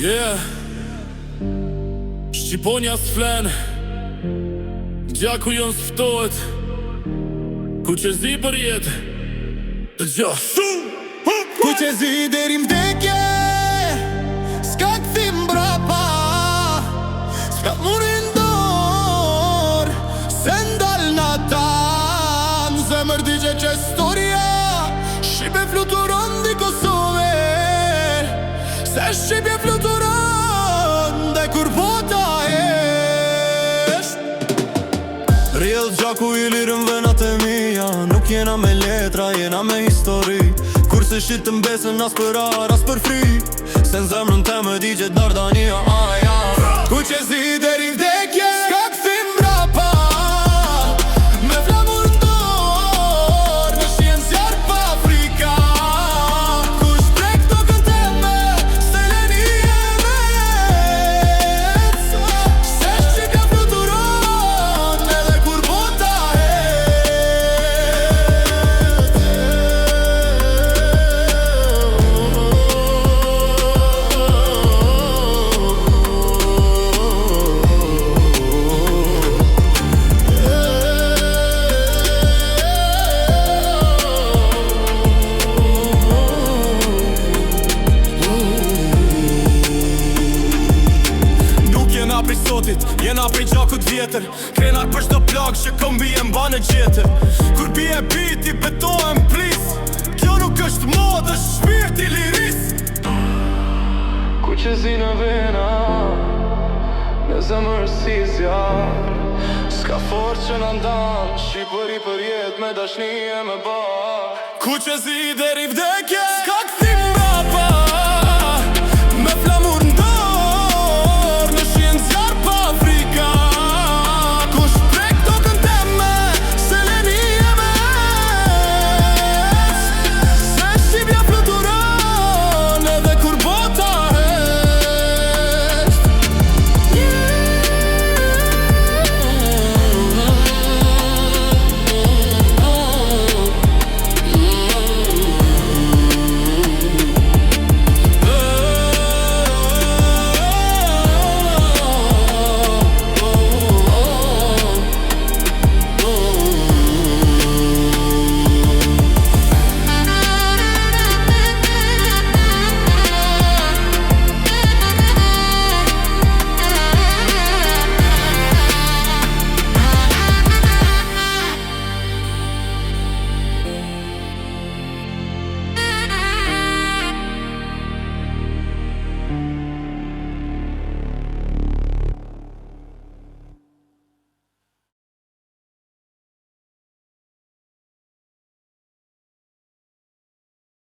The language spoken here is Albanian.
Yeah, Shqiponja s'flen, gjaku jon s'ftohet, ku që zi për jetë, të gjo Ku që zi deri m'vdekje, s'ka këthim brapa, s'ka murin dor, se ndal në ta. Në zemër digje që storia, Shqipe fluturon di Kosove, se Shqipje fluturon dhe kur bota esht. Rjedh gjaku i lirën venat e mija, nuk jena me letra, jena me histori. Kur se shqitëm besën as për ar, as për fri, se në zemrën te me digje dardania. Ku që zi deri vdekje, s'ka këthim brapa, me flamur ndor, në shien zjarë pa Afrika. Ku shprek tokën teme, steleni e vet, se Shqipja fluturon edhe kur bota jena prej gjakut vjetër, krenar për shdo plak që kom bije mba në gjetër. Kur bije biti betohem plis, kjo nuk është modë, është shpirti liris. Ku që zi në vena, në zemër si zjarë, s'ka fort që në ndan, Shqipëri për jet me dashni e me bar. Ku që zi deri vdekje, s'ka